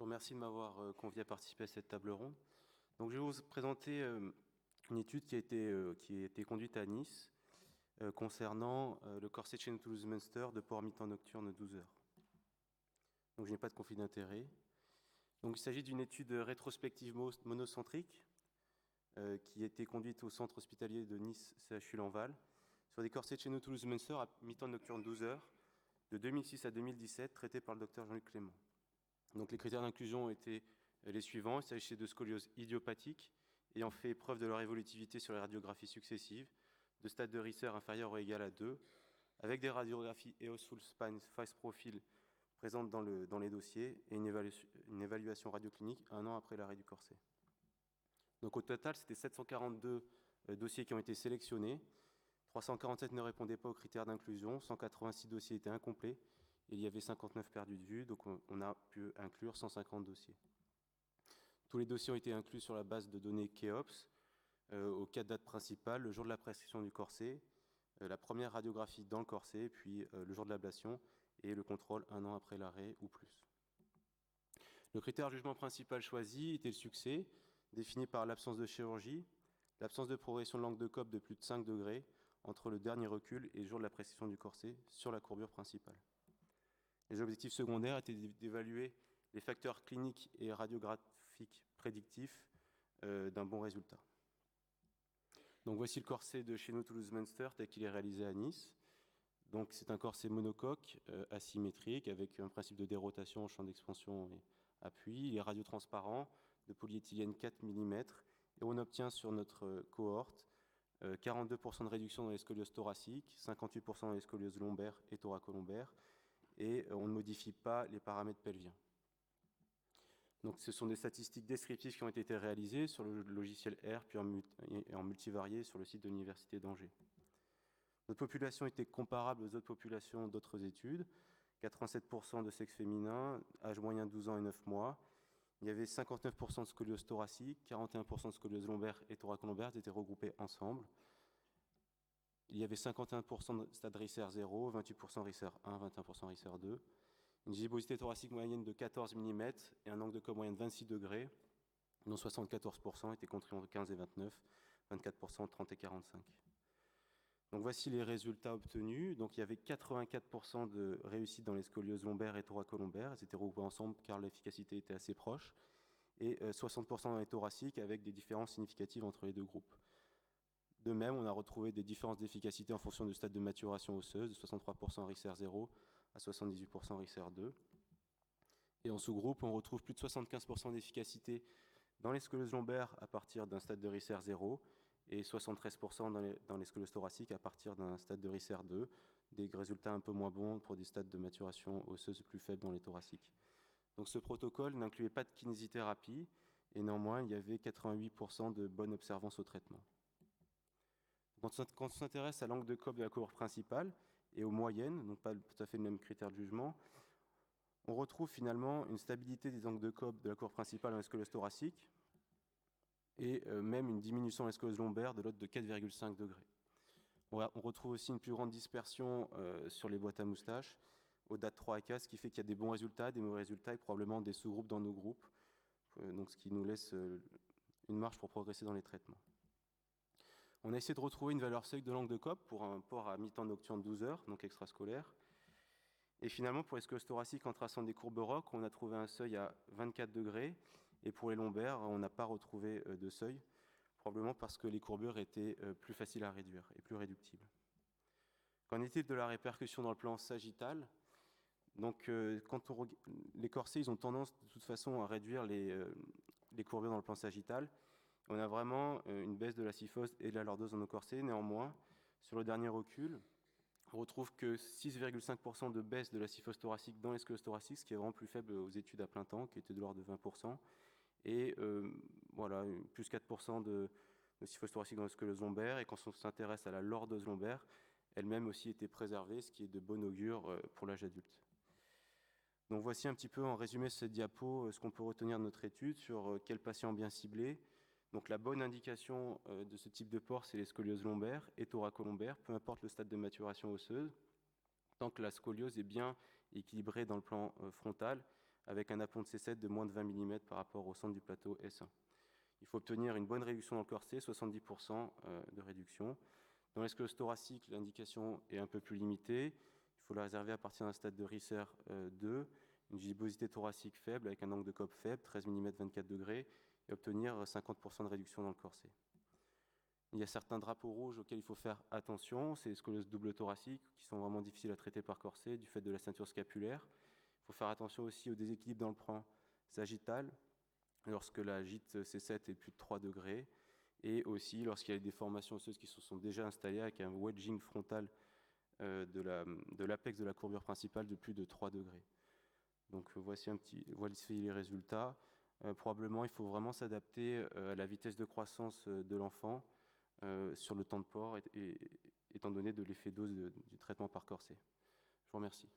vous remercie de m'avoir convié à participer à cette table ronde. Donc, je vais vous présenter une étude qui a été conduite à Nice concernant le corset Chêne-Toulouse-Münster de port mi-temps nocturne 12 heures. Donc, je n'ai pas de conflit d'intérêt. Donc, il s'agit d'une étude rétrospective monocentrique qui a été conduite au centre hospitalier de Nice CHU Lanval sur des corsets Chêne-Toulouse-Münster à mi-temps nocturne 12 heures de 2006 à 2017 traités par le docteur Jean-Luc Clément. Donc, les critères d'inclusion étaient les suivants. Il s'agissait de scoliose idiopathique ayant fait preuve de leur évolutivité sur les radiographies successives, de stade de Risser inférieur ou égal à 2, avec des radiographies EOS Full Spine Face Profile présentes dans les dossiers et une évaluation radioclinique 1 an après l'arrêt du corset. Donc, au total, c'était 742 dossiers qui ont été sélectionnés. 347 ne répondaient pas aux critères d'inclusion, 186 dossiers étaient incomplets, et il y avait 59 perdus de vue, donc on a pu inclure 150 dossiers. Tous les dossiers ont été inclus sur la base de données KEOPS, aux 4 dates principales, le jour de la prescription du corset, la première radiographie dans le corset, puis le jour de l'ablation, et le contrôle 1 an après l'arrêt ou plus. Le critère de jugement principal choisi était le succès, défini par l'absence de chirurgie, l'absence de progression de l'angle de Cobb de plus de 5 degrés entre le dernier recul et le jour de la prescription du corset sur la courbure principale. Les objectifs secondaires étaient d'évaluer les facteurs cliniques et radiographiques prédictifs d'un bon résultat. Donc voici le corset de chez nous Toulouse-Münster tel qu'il est réalisé à Nice. Donc c'est un corset monocoque asymétrique avec un principe de dérotation, champ d'expansion et appui. Il est radiotransparent de polyéthylène 4 mm et on obtient sur notre cohorte 42% de réduction dans les scolioses thoraciques, 58% dans les scolioses lombaires et thoracolombaires, et on ne modifie pas les paramètres pelviens. Donc, ce sont des statistiques descriptives qui ont été réalisées sur le logiciel R, puis en multivarié sur le site de l'Université d'Angers. Notre population était comparable aux autres populations d'autres études. 87% de sexe féminin, âge moyen 12 ans et 9 mois. Il y avait 59% de scoliose thoracique, 41% de scoliose lombaire et thoracolombaire étaient regroupés ensemble. Il y avait 51% de stade Risser 0, 28% Risser 1, 21% Risser 2. Une gibbosité thoracique moyenne de 14 mm et un angle de Cobb moyen de 26 degrés, dont 74% étaient compris entre 15 et 29, 24% 30 et 45. Donc voici les résultats obtenus. Donc il y avait 84% de réussite dans les scolioses lombaires et thoracolombaires. Elles étaient regroupées ensemble car l'efficacité était assez proche. Et 60% dans les thoraciques avec des différences significatives entre les deux groupes. De même, on a retrouvé des différences d'efficacité en fonction du stade de maturation osseuse, de 63% Risser 0 à 78% Risser 2. Et en sous-groupe, on retrouve plus de 75% d'efficacité dans les scolioses lombaires à partir d'un stade de Risser 0 et 73% dans les scolioses thoraciques à partir d'un stade de Risser 2, des résultats un peu moins bons pour des stades de maturation osseuse plus faibles dans les thoraciques. Donc ce protocole n'incluait pas de kinésithérapie et néanmoins, il y avait 88% de bonne observance au traitement. Quand on s'intéresse à l'angle de Cobb de la courbe principale et aux moyennes, donc pas tout à fait le même critère de jugement, on retrouve finalement une stabilité des angles de Cobb de la courbe principale dans les scolioses thoraciques et même une diminution dans les scolioses lombaires de l'ordre de 4,5 degrés. On retrouve aussi une plus grande dispersion sur les boîtes à moustaches aux dates 3 et 4, ce qui fait qu'il y a des bons résultats, des mauvais résultats et probablement des sous-groupes dans nos groupes, donc ce qui nous laisse une marge pour progresser dans les traitements. On a essayé de retrouver une valeur seuil de l'angle de Cobb pour un port à mi-temps nocturne 12 heures, donc extrascolaire. Et finalement, pour les scolioses thoraciques, en traçant des courbes ROC, on a trouvé un seuil à 24 degrés. Et pour les lombaires, on n'a pas retrouvé de seuil, probablement parce que les courbures étaient plus faciles à réduire et plus réductibles. Qu'en est-il de la répercussion dans le plan sagittal ? Donc, les corsets, ils ont tendance de toute façon à réduire les courbures dans le plan sagittal. On a vraiment une baisse de la syphose et de la lordose dans nos corsets. Néanmoins, sur le dernier recul, on retrouve que 6,5% de baisse de la syphose thoracique dans les scolioses thoraciques, ce qui est vraiment plus faible aux études à plein temps, qui était de l'ordre de 20%. Et voilà, plus 4% de syphose thoracique dans les scolioses lombaires. Et quand on s'intéresse à la lordose lombaire, elle-même aussi était préservée, ce qui est de bon augure pour l'âge adulte. Donc voici un petit peu en résumé cette diapo ce qu'on peut retenir de notre étude sur quels patients bien ciblés. Donc la bonne indication de ce type de port, c'est les scolioses lombaires et thoracolombaires, peu importe le stade de maturation osseuse, tant que la scoliose est bien équilibrée dans le plan frontal, avec un aplomb de C7 de moins de 20 mm par rapport au centre du plateau S1. Il faut obtenir une bonne réduction dans le corset, 70% de réduction. Dans les scléroses thoraciques, l'indication est un peu plus limitée. Il faut la réserver à partir d'un stade de Risser 2, une gibbosité thoracique faible avec un angle de Cope faible, 13 mm 24 degrés, et obtenir 50% de réduction dans le corset. Il y a certains drapeaux rouges auxquels il faut faire attention, c'est les scolioses double thoraciques qui sont vraiment difficiles à traiter par corset du fait de la ceinture scapulaire. Il faut faire attention aussi au déséquilibre dans le plan sagittal, lorsque la gîte C7 est plus de 3 degrés, et aussi lorsqu'il y a des déformations osseuses qui se sont déjà installées avec un wedging frontal de l'apex de la courbure principale de plus de 3 degrés. Donc voici les résultats. Probablement, il faut vraiment s'adapter à la vitesse de croissance de l'enfant sur le temps de port, étant donné de l'effet dose du traitement par corset. Je vous remercie.